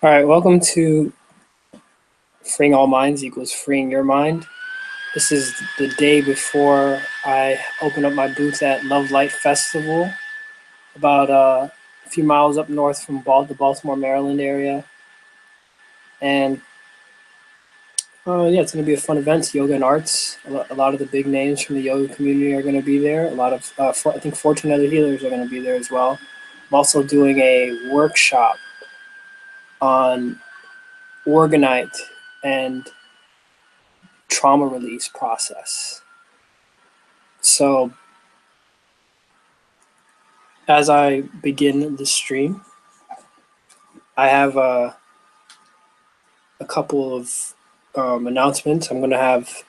All right, welcome to Freeing All Minds equals Freeing Your Mind. This is the day before I open up my booth at Love Light Festival, about a few miles up north from the Baltimore, Maryland area. And yeah, it's going to be a fun event. Yoga and arts. A lot of the big names from the yoga community are going to be there. A lot of, I think, 14 other healers are going to be there as well. I'm also doing a workshop on orgonite and trauma release process. So as I begin the stream, I have a couple of announcements. I'm going to have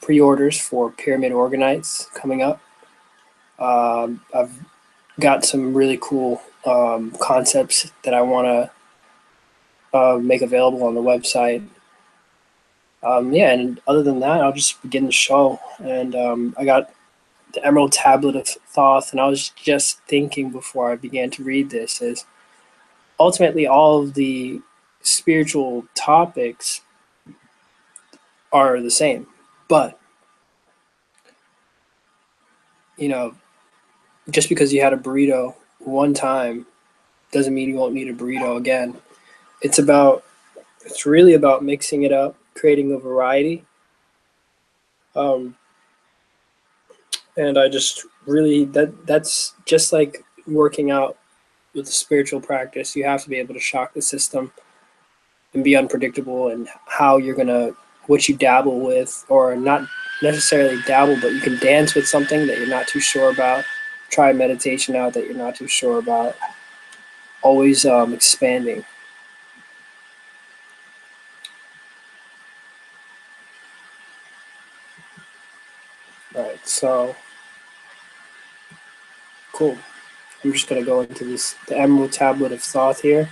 pre-orders for Pyramid Organites coming up. I've got some really cool concepts that I want to make available on the website. Yeah, and other than that, I'll just begin the show. And I got the Emerald Tablet of Thoth, and I was just thinking before I began to read this is ultimately all of the spiritual topics are the same, but you know, just because you had a burrito one time doesn't mean you won't need a burrito again. It's really about mixing it up, creating a variety. Um, and I just really that's just like working out with the spiritual practice. You have to be able to shock the system and be unpredictable and how you're gonna what you dabble with, or not necessarily dabble, but you can dance with something that you're not too sure about. Try meditation out that you're not too sure about. Always expanding. All right, so cool. I'm just gonna go into the Emerald Tablet of Thoth here.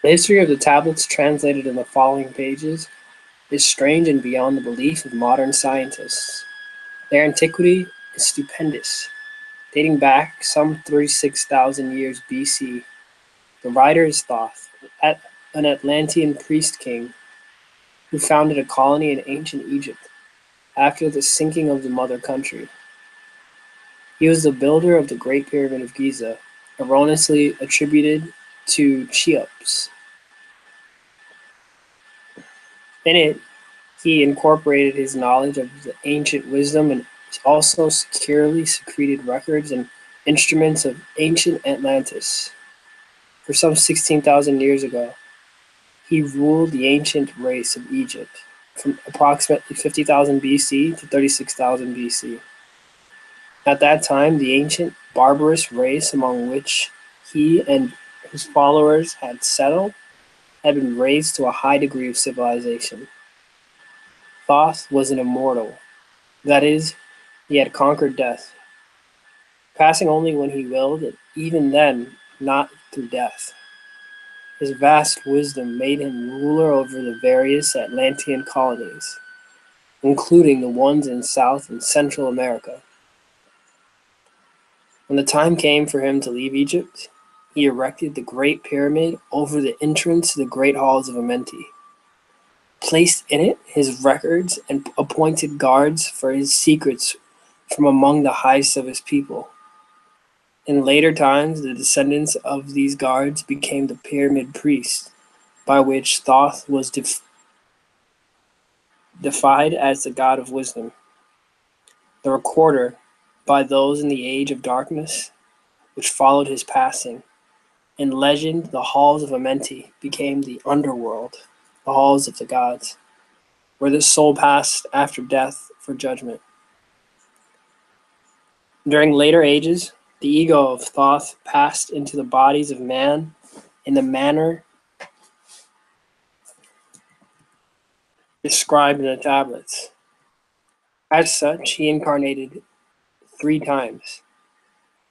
The history of the tablets translated in the following pages is strange and beyond the belief of modern scientists. Their antiquity is stupendous. Dating back some 36,000 years BC, the writer is Thoth, an Atlantean priest king who founded a colony in ancient Egypt after the sinking of the mother country. He was the builder of the Great Pyramid of Giza, erroneously attributed to Cheops. In it, he incorporated his knowledge of the ancient wisdom and also securely secreted records and instruments of ancient Atlantis. For some 16,000 years ago, he ruled the ancient race of Egypt from approximately 50,000 BC to 36,000 BC. At that time, the ancient barbarous race among which he and his followers had settled had been raised to a high degree of civilization. Thoth was an immortal. That is, he had conquered death, passing only when he willed, and even then not through death. His vast wisdom made him ruler over the various Atlantean colonies, including the ones in South and Central America. When the time came for him to leave Egypt, he erected the Great Pyramid over the entrance to the Great Halls of Amenti, placed in it his records, and appointed guards for his secrets from among the highest of his people. In later times, the descendants of these guards became the Pyramid Priests, by which Thoth was defied as the god of wisdom. The recorder, by those in the age of darkness, which followed his passing. In legend, the halls of Amenti became the underworld, the halls of the gods, where the soul passed after death for judgment. During later ages, the ego of Thoth passed into the bodies of man in the manner described in the tablets. As such, he incarnated 3 times,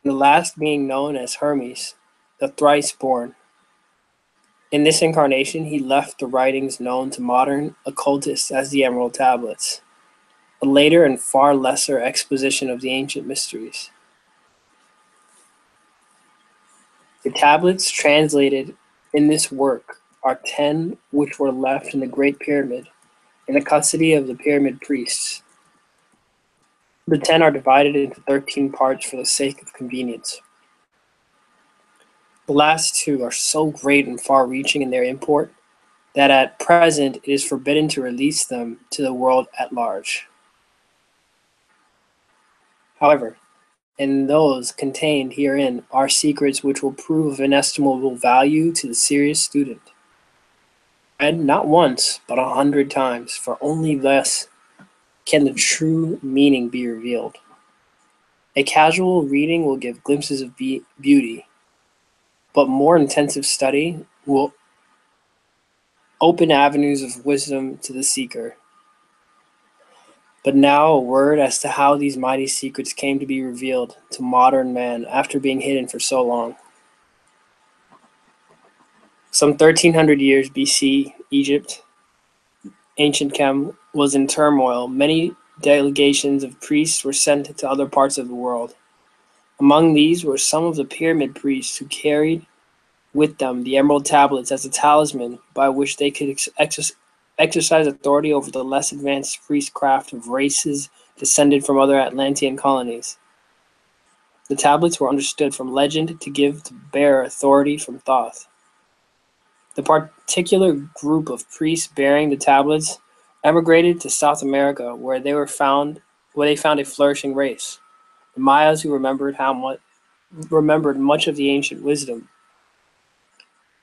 the last being known as Hermes, the thrice born. In this incarnation, he left the writings known to modern occultists as the Emerald Tablets, a later and far lesser exposition of the ancient mysteries. The tablets translated in this work are 10 which were left in the Great Pyramid in the custody of the pyramid priests. The 10 are divided into 13 parts for the sake of convenience. The last 2 are so great and far-reaching in their import that at present it is forbidden to release them to the world at large. However, in those contained herein are secrets which will prove of inestimable value to the serious student. Read not once, but 100 times, for only thus can the true meaning be revealed. A casual reading will give glimpses of beauty, but more intensive study will open avenues of wisdom to the seeker. But now a word as to how these mighty secrets came to be revealed to modern man after being hidden for so long. Some 1300 years BC, Egypt, ancient Chem, was in turmoil. Many delegations of priests were sent to other parts of the world. Among these were some of the pyramid priests who carried with them the emerald tablets as a talisman by which they could exercise authority over the less advanced priestcraft of races descended from other Atlantean colonies. The tablets were understood from legend to give the bearer authority from Thoth. The particular group of priests bearing the tablets emigrated to South America, where they found a flourishing race, the Mayas, who remembered much of the ancient wisdom.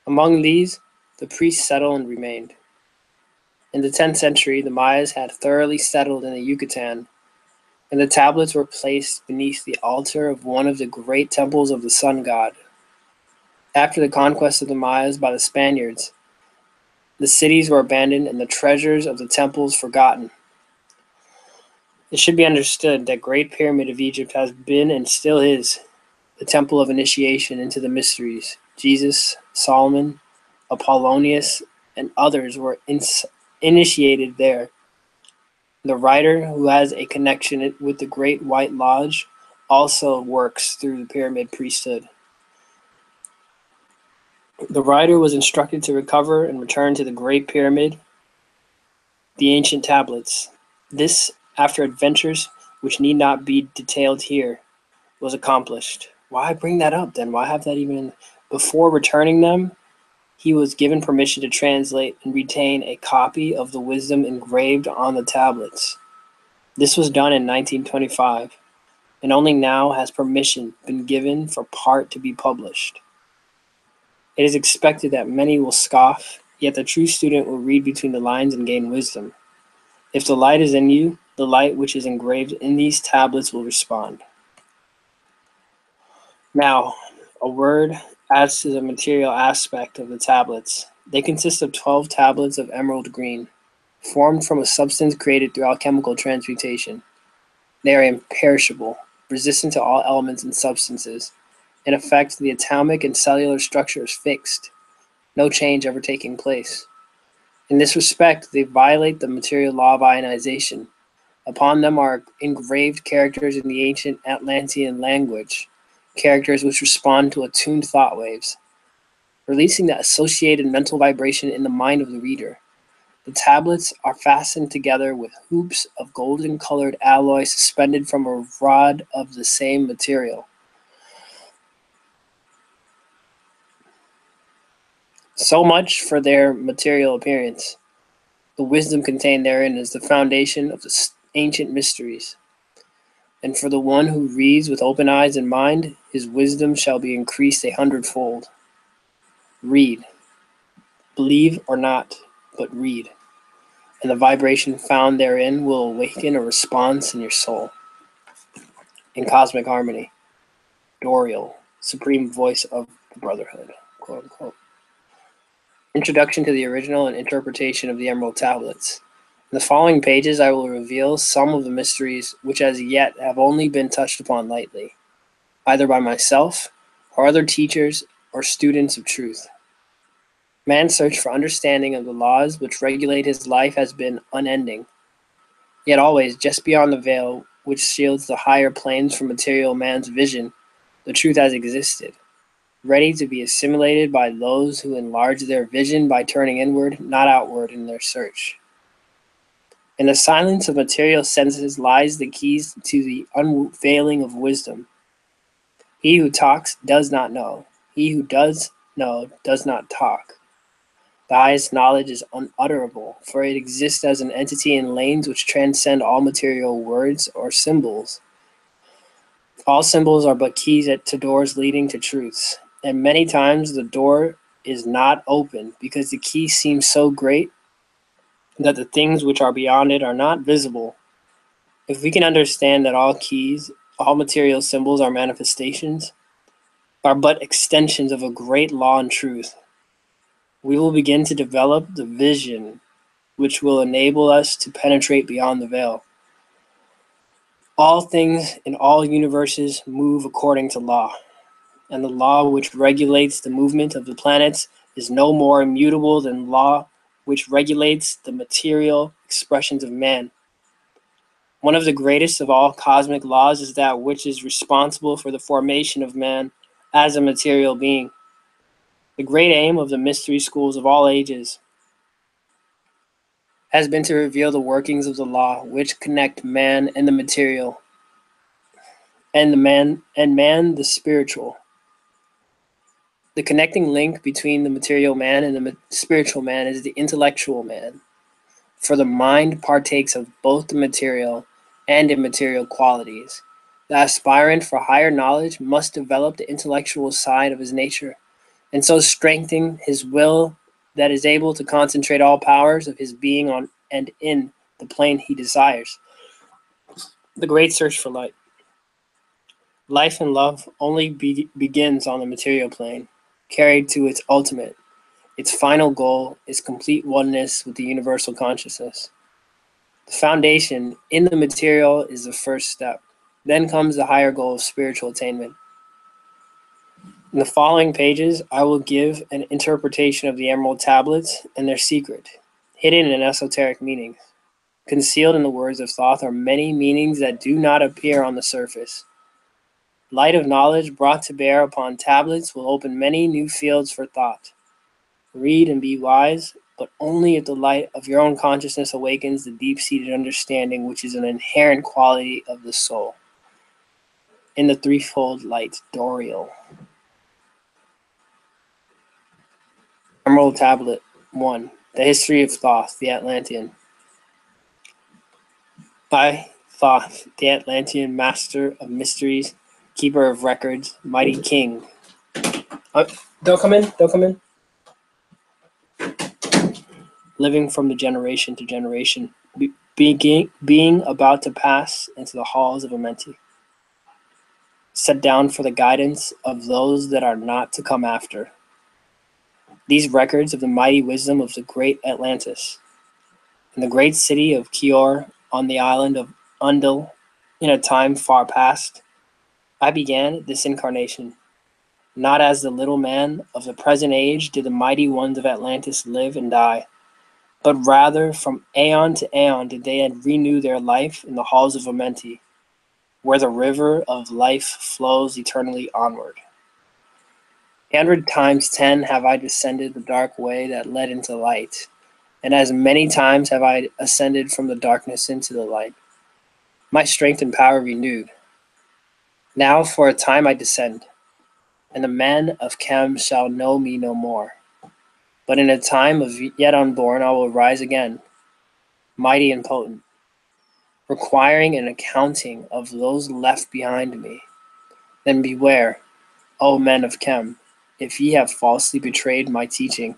Among these, the priests settled and remained. In the 10th century, the Mayas had thoroughly settled in the Yucatan, and the tablets were placed beneath the altar of one of the great temples of the sun god. After the conquest of the Mayas by the Spaniards, the cities were abandoned and the treasures of the temples forgotten. It should be understood that Great Pyramid of Egypt has been and still is the temple of initiation into the mysteries. Jesus, Solomon, Apollonius, and others were initiated there. The writer, who has a connection with the Great White Lodge, also works through the pyramid priesthood. The writer was instructed to recover and return to the Great Pyramid, the ancient tablets. This, after adventures which need not be detailed here, was accomplished. Why bring that up then? Why have that even in? Before returning them, he was given permission to translate and retain a copy of the wisdom engraved on the tablets. This was done in 1925, and only now has permission been given for part to be published. It is expected that many will scoff, yet the true student will read between the lines and gain wisdom. If the light is in you, the light which is engraved in these tablets will respond. Now, a word as to the material aspect of the tablets. They consist of 12 tablets of emerald green, formed from a substance created through alchemical transmutation. They are imperishable, resistant to all elements and substances. In effect, the atomic and cellular structure is fixed, no change ever taking place. In this respect, they violate the material law of ionization. Upon them are engraved characters in the ancient Atlantean language, characters which respond to attuned thought waves, releasing the associated mental vibration in the mind of the reader. The tablets are fastened together with hoops of golden-colored alloy suspended from a rod of the same material. So much for their material appearance. The wisdom contained therein is the foundation of the ancient mysteries. And for the one who reads with open eyes and mind, his wisdom shall be increased 100-fold. Read. Believe or not, but read. And the vibration found therein will awaken a response in your soul. in cosmic harmony. Doriel, supreme voice of the brotherhood, quote unquote. Introduction to the original and interpretation of the Emerald Tablets. In the following pages, I will reveal some of the mysteries which as yet have only been touched upon lightly, either by myself or other teachers or students of truth. Man's search for understanding of the laws which regulate his life has been unending, yet always just beyond the veil which shields the higher planes from material man's vision, the truth has existed, ready to be assimilated by those who enlarge their vision by turning inward, not outward, in their search. In the silence of material senses lies the keys to the unveiling of wisdom. He who talks does not know. He who does know does not talk. The highest knowledge is unutterable, for it exists as an entity in lanes which transcend all material words or symbols. All symbols are but keys to doors leading to truths, and many times the door is not open because the key seems so great that the things which are beyond it are not visible. If we can understand that all keys, all material symbols are manifestations, are but extensions of a great law and truth, we will begin to develop the vision which will enable us to penetrate beyond the veil. All things in all universes move according to law, and the law which regulates the movement of the planets is no more immutable than law which regulates the material expressions of man. One of the greatest of all cosmic laws is that which is responsible for the formation of man as a material being. The great aim of the mystery schools of all ages has been to reveal the workings of the law which connect man and the material, and man the spiritual. The connecting link between the material man and the spiritual man is the intellectual man, for the mind partakes of both the material and immaterial qualities. The aspirant for higher knowledge must develop the intellectual side of his nature, and so strengthen his will that is able to concentrate all powers of his being on and in the plane he desires. The great search for light. Life and love only begins on the material plane, carried to its ultimate. Its final goal is complete oneness with the universal consciousness. The foundation in the material is the first step. Then comes the higher goal of spiritual attainment. In the following pages, I will give an interpretation of the Emerald Tablets and their secret, hidden in esoteric meanings. Concealed in the words of Thoth are many meanings that do not appear on the surface. Light of knowledge brought to bear upon tablets will open many new fields for thought. Read and be wise, but only if the light of your own consciousness awakens the deep-seated understanding which is an inherent quality of the soul. In the threefold light, Doriel. Emerald Tablet 1. The History of Thoth, the Atlantean. I, Thoth, the Atlantean master of mysteries, keeper of records, mighty king. Don't come in. Living from the generation to generation, being about to pass into the halls of Amenti. Set down for the guidance of those that are not to come after. These records of the mighty wisdom of the great Atlantis, in the great city of Kior on the island of Undul, in a time far past, I began this incarnation. Not as the little man of the present age did the mighty ones of Atlantis live and die, but rather from aeon to aeon did they renew their life in the halls of Amenti, where the river of life flows eternally onward. 100 times 10 have I descended the dark way that led into light, and as many times have I ascended from the darkness into the light, my strength and power renewed. Now for a time I descend, and the men of Chem shall know me no more. But in a time of yet unborn I will rise again, mighty and potent, requiring an accounting of those left behind me. Then beware, O men of Chem, if ye have falsely betrayed my teaching,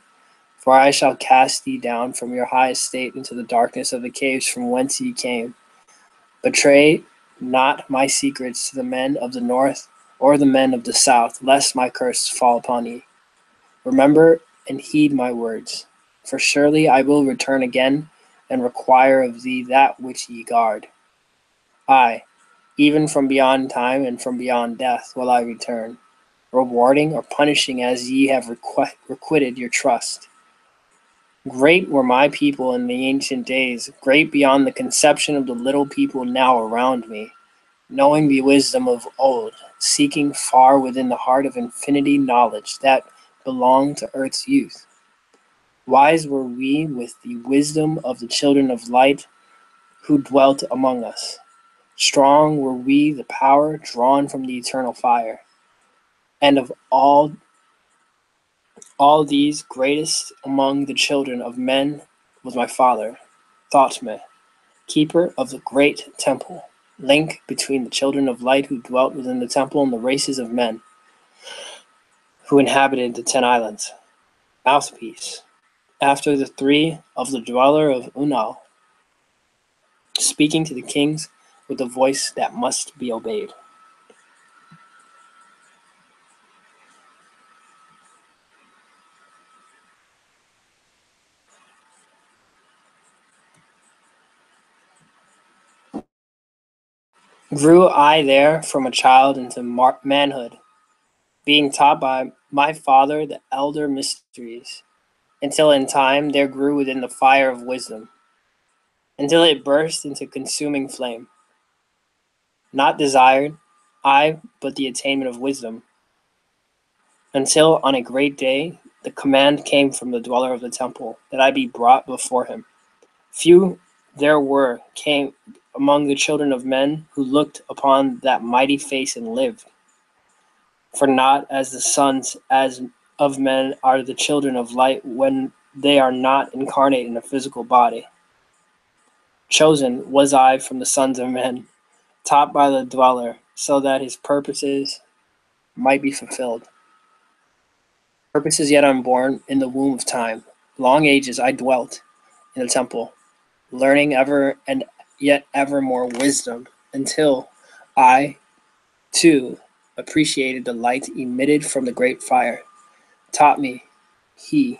for I shall cast thee down from your high estate into the darkness of the caves from whence ye came. Betray not my secrets to the men of the north or the men of the south, lest my curse fall upon ye. Remember and heed my words, for surely I will return again and require of thee that which ye guard. Aye, even from beyond time and from beyond death will I return, rewarding or punishing as ye have requited your trust. Great were my people in the ancient days, great beyond the conception of the little people now around me, knowing the wisdom of old, seeking far within the heart of infinity knowledge that belonged to earth's youth. Wise were we with the wisdom of the children of light who dwelt among us. Strong were we the power drawn from the eternal fire. And of all these greatest among the children of men was my father, Thothme, keeper of the great temple, link between the children of light who dwelt within the temple and the races of men who inhabited the 10 islands. Mouthpiece, after the three of the dweller of Unal, speaking to the kings with a voice that must be obeyed. Grew I there from a child into manhood, being taught by my father the elder mysteries, until in time there grew within the fire of wisdom, until it burst into consuming flame. Not desired I but the attainment of wisdom, until on a great day the command came from the dweller of the temple that I be brought before him. Few there were came among the children of men who looked upon that mighty face and lived. For not as the sons as of men are the children of light when they are not incarnate in a physical body. Chosen was I from the sons of men, taught by the dweller, so that his purposes might be fulfilled. Purposes yet unborn in the womb of time. Long ages I dwelt in the temple, learning ever and yet ever more wisdom, until I, too, appreciated the light emitted from the great fire. Taught me, he,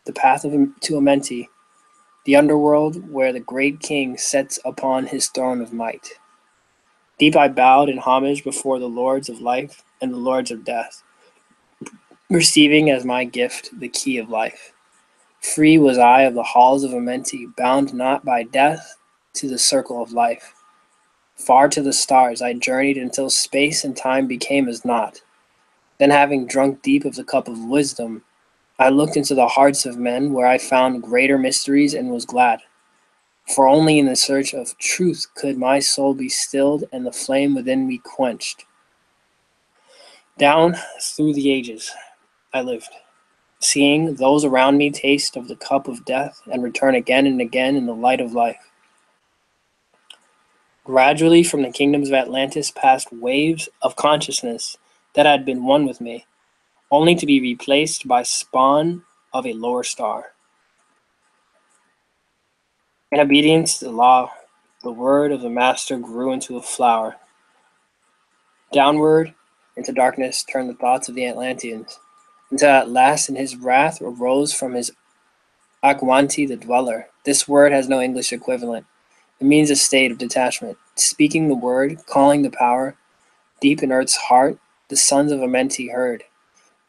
the path to Amenti, the underworld where the great king sits upon his throne of might. Deep I bowed in homage before the lords of life and the lords of death, receiving as my gift the key of life. Free was I of the halls of Amenti, bound not by death to the circle of life. Far to the stars I journeyed until space and time became as naught. Then, having drunk deep of the cup of wisdom, I looked into the hearts of men where I found greater mysteries and was glad. For only in the search of truth could my soul be stilled and the flame within me quenched. Down through the ages I lived, seeing those around me taste of the cup of death and return again and again in the light of life. Gradually from the kingdoms of Atlantis passed waves of consciousness that had been one with me, only to be replaced by spawn of a lower star. In obedience to the law, the word of the master grew into a flower. Downward into darkness turned the thoughts of the Atlanteans, until at last in his wrath arose from his Agwanti the dweller. This word has no English equivalent. It means a state of detachment. Speaking the word, calling the power, deep in earth's heart, the sons of Amenti heard,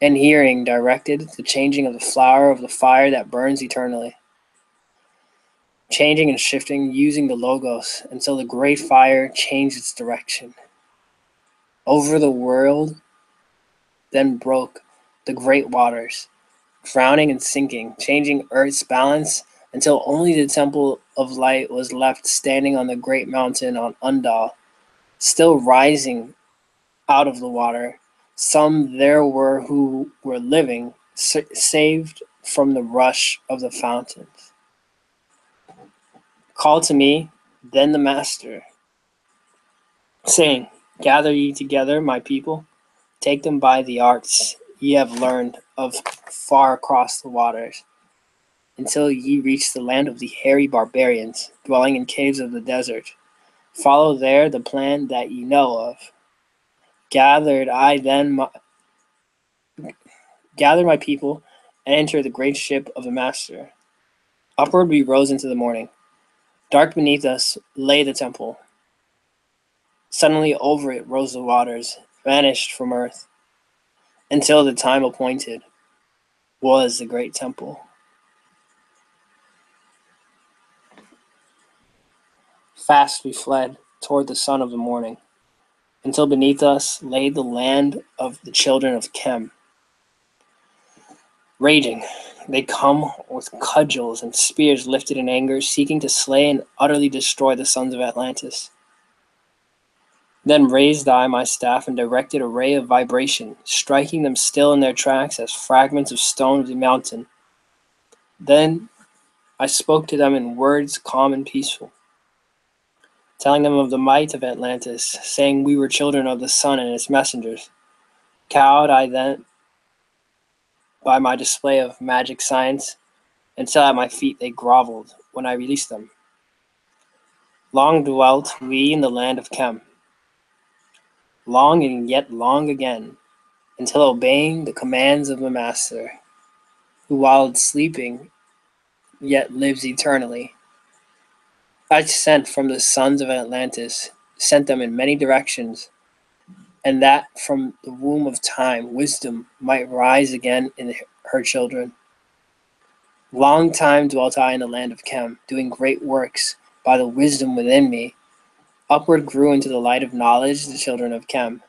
and hearing directed the changing of the flower of the fire that burns eternally. Changing and shifting, using the logos, until the great fire changed its direction. Over the world then broke the great waters, drowning and sinking, changing earth's balance until only the temple of light was left standing on the great mountain on Undal, still rising out of the water. Some there were who were living, saved from the rush of the fountains. Called to me then the master, saying, Gather ye together, my people, take them by the arts ye have learned of far across the waters, until ye reach the land of the hairy barbarians, dwelling in caves of the desert. Follow there the plan that ye know of. Gathered I then gathered my people and entered the great ship of the Master. Upward we rose into the morning. Dark beneath us lay the temple. Suddenly over it rose the waters, vanished from earth, until the time appointed was the great temple. Fast we fled toward the sun of the morning, until beneath us lay the land of the children of Chem. Raging, they come with cudgels and spears lifted in anger, seeking to slay and utterly destroy the sons of Atlantis. Then raised I my staff and directed a ray of vibration, striking them still in their tracks as fragments of stone of the mountain. Then I spoke to them in words calm and peaceful, telling them of the might of Atlantis, saying we were children of the sun and its messengers. Cowed I then by my display of magic science, until at my feet they groveled when I released them. Long dwelt we in the land of Chem, long and yet long again, until obeying the commands of the Master, who while sleeping yet lives eternally, I sent from the sons of Atlantis, sent them in many directions, and that from the womb of time wisdom might rise again in her children. Long time dwelt I in the land of Chem, doing great works by the wisdom within me. Upward grew into the light of knowledge the children of Chem.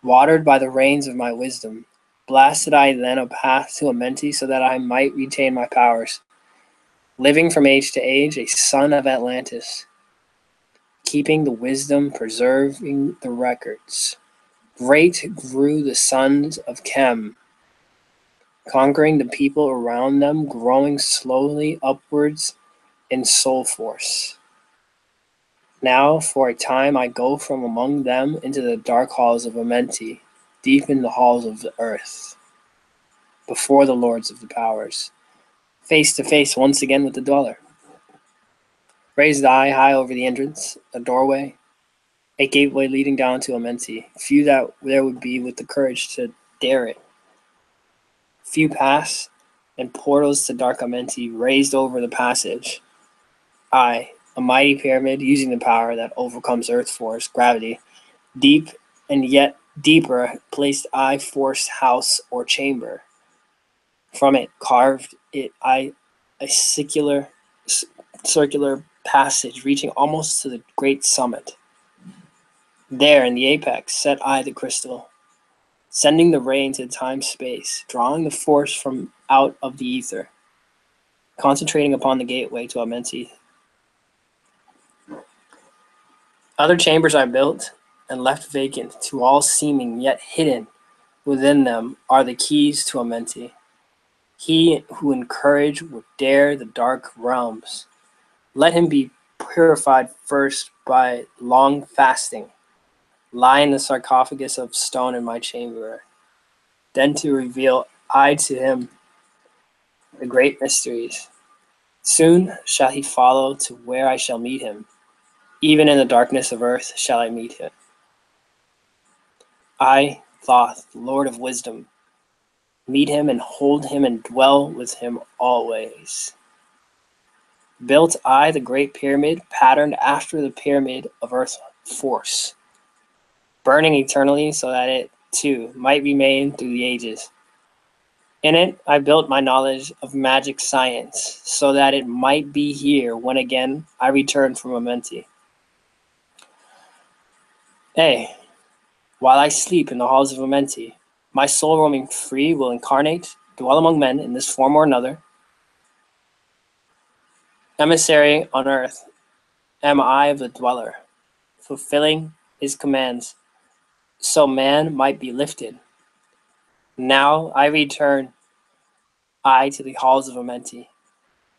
Watered by the rains of my wisdom, blasted I then a path to Amenti so that I might retain my powers. Living from age to age, a son of Atlantis, keeping the wisdom, preserving the records. Great grew the sons of Chem, conquering the people around them, growing slowly upwards in soul force. Now, for a time, I go from among them into the dark halls of Amenti, deep in the halls of the earth, before the lords of the powers, face to face once again with the dweller. Raised I high over the entrance, a doorway, a gateway leading down to Amenti. Few that there would be with the courage to dare it. Few pass, and portals to dark Amenti raised over the passage. I, a mighty pyramid using the power that overcomes earth force, gravity, deep and yet deeper placed I forced house or chamber. From it carved it I a circular passage reaching almost to the great summit. There in the apex set I the crystal, sending the ray into time-space, drawing the force from out of the ether, concentrating upon the gateway to Amenti. Other chambers I built and left vacant, to all seeming, yet hidden within them are the keys to Amenti. He who in courage would dare the dark realms, let him be purified first by long fasting, lie in the sarcophagus of stone in my chamber, then to reveal I to him the great mysteries. Soon shall he follow to where I shall meet him. Even in the darkness of earth shall I meet him. I, Thoth, Lord of Wisdom, meet him and hold him and dwell with him always. Built I the great pyramid, patterned after the pyramid of earth force, burning eternally so that it, too, might remain through the ages. In it I built my knowledge of magic science, so that it might be here when again I return from Amenti. Hey, while I sleep in the halls of Amenti, my soul roaming free will incarnate, dwell among men in this form or another. Emissary on earth am I of the dweller, fulfilling his commands, so man might be lifted. Now I return, I to the halls of Amenti,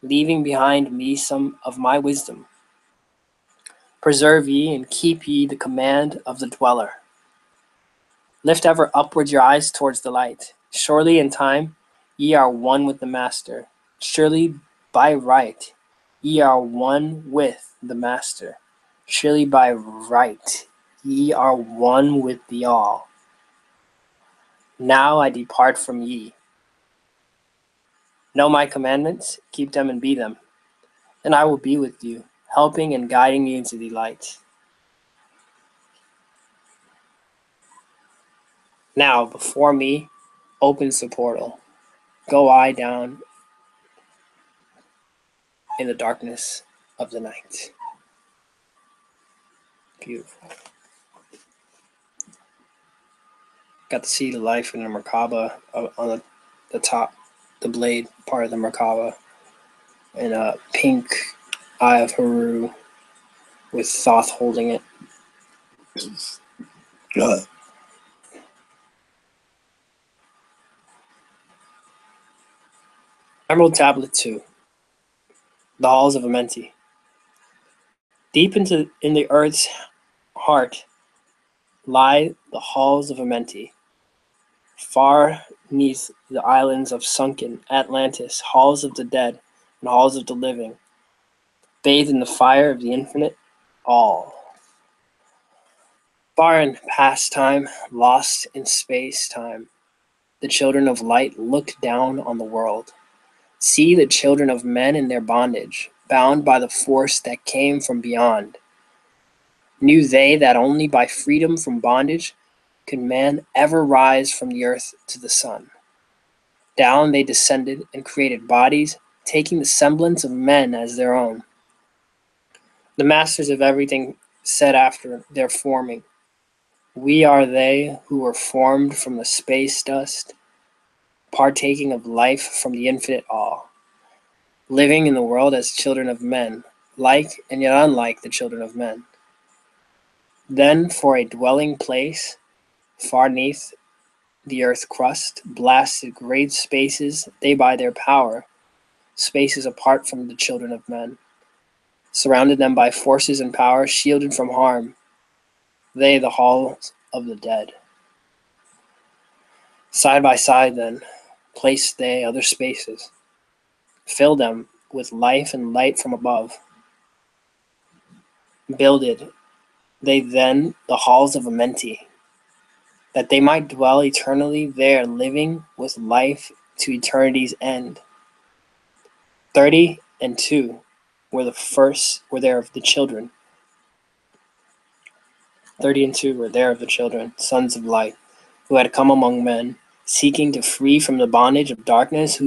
leaving behind me some of my wisdom. Preserve ye and keep ye the command of the dweller. Lift ever upwards your eyes towards the light. Surely in time ye are one with the Master. Surely by right ye are one with the Master. Surely by right ye are one with the all. Now I depart from ye. Know my commandments, keep them and be them. Then I will be with you, helping and guiding you into the light. Now before me opens the portal. Go I down in the darkness of the night. Beautiful. Got to see the life in the Merkaba on the top, the blade part of the Merkaba, and a pink Eye of Haru with Thoth holding it. Emerald Tablet 2, The Halls of Amenti. Deep in the earth's heart lie the halls of Amenti. Far neath the islands of sunken Atlantis, halls of the dead and halls of the living, bathed in the fire of the infinite all. Far in past time, lost in space-time, the children of light look down on the world. See the children of men in their bondage, bound by the force that came from beyond. Knew they that only by freedom from bondage could man ever rise from the earth to the sun. Down they descended and created bodies, taking the semblance of men as their own. The masters of everything said after their forming, we are they who were formed from the space dust, partaking of life from the infinite all, living in the world as children of men, like and yet unlike the children of men. Then for a dwelling place, far neath the earth crust, blasted great spaces, they by their power, spaces apart from the children of men, surrounded them by forces and power, shielded from harm, they the halls of the dead. Side by side then, placed they other spaces, filled them with life and light from above. Builded they then the halls of Amenti, that they might dwell eternally there, living with life to eternity's end. 32 were the first were there of the children. 32 were there of the children, sons of light, who had come among men, seeking to free from the bondage of darkness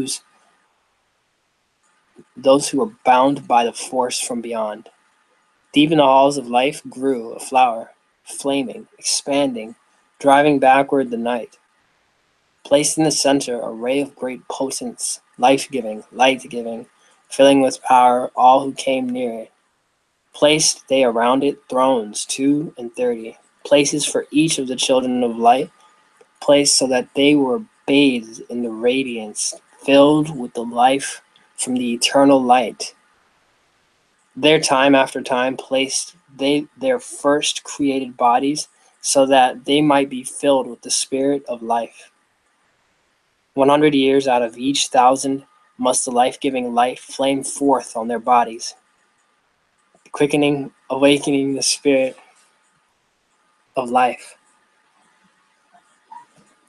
those who were bound by the force from beyond. Deep in the halls of life grew a flower, flaming, expanding, driving backward the night. Placed in the center, a ray of great potence, life-giving, light-giving, filling with power all who came near it. Placed they around it thrones, 32, places for each of the children of light, placed so that they were bathed in the radiance, filled with the life from the eternal light. There time after time placed they their first created bodies, so that they might be filled with the spirit of life. 100 years out of each 1,000 must the life-giving light flame forth on their bodies, quickening, awakening the spirit of life.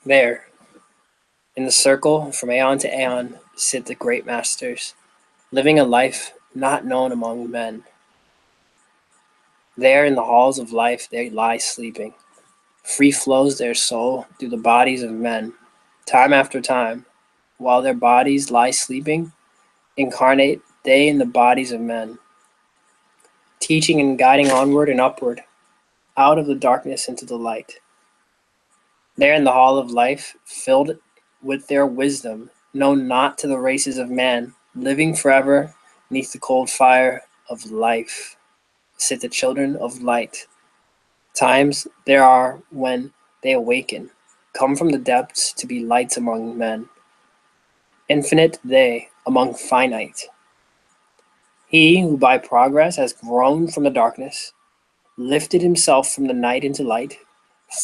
There, in the circle from aeon to aeon, sit the great masters, living a life not known among men. There in the halls of life they lie sleeping. Free flows their soul through the bodies of men, time after time, while their bodies lie sleeping, incarnate they in the bodies of men, teaching and guiding onward and upward, out of the darkness into the light. There in the hall of life, filled with their wisdom, known not to the races of man, living forever neath the cold fire of life, sit the children of light. Times there are when they awaken, come from the depths to be lights among men. Infinite they among finite. He who by progress has grown from the darkness, lifted himself from the night into light,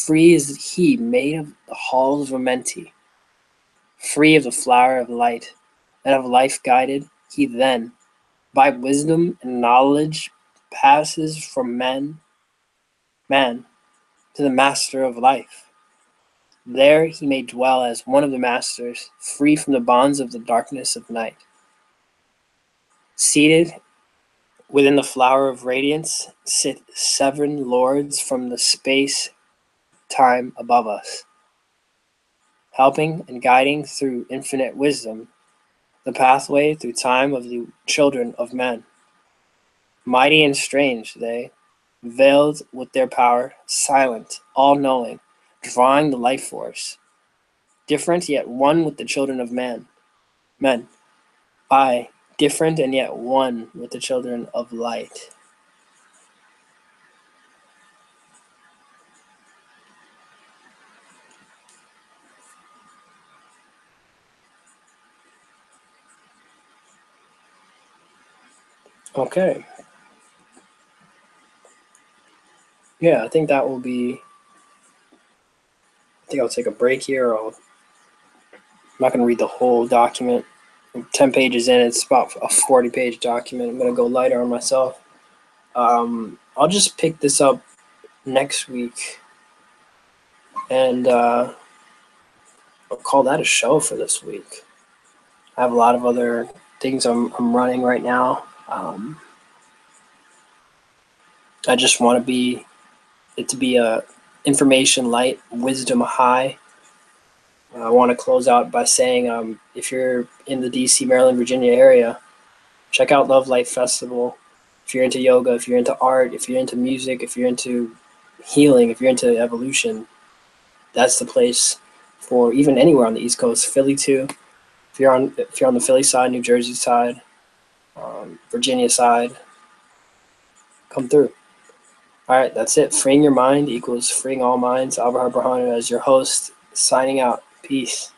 free is he made of the halls of Amenti, free of the flower of light, and of life guided, he then, by wisdom and knowledge, passes from man to the master of life. There he may dwell as one of the masters, free from the bonds of the darkness of night. Seated within the flower of radiance sit 7 lords from the space-time above us, helping and guiding through infinite wisdom the pathway through time of the children of men. Mighty and strange they, veiled with their power, silent, all-knowing, drawing the life force, different yet one with the children of men. I, different and yet one with the children of light. Okay. Yeah, I think that will be. I think I'll take a break here. I'm not going to read the whole document. I'm 10 pages in, it's about a 40-page document. I'm going to go lighter on myself. I'll just pick this up next week, and I'll call that a show for this week. I have a lot of other things I'm running right now. I just want it to be a information light, wisdom high. I want to close out by saying, if you're in the DC, Maryland, Virginia area, check out Love Light Festival. If you're into yoga, if you're into art, if you're into music, if you're into healing, if you're into evolution, that's the place for even anywhere on the East Coast. Philly too. If you're on the Philly side, New Jersey side, Virginia side, come through. All right, that's it. Freeing your mind equals freeing all minds. Albert Harper as your host, signing out. Peace.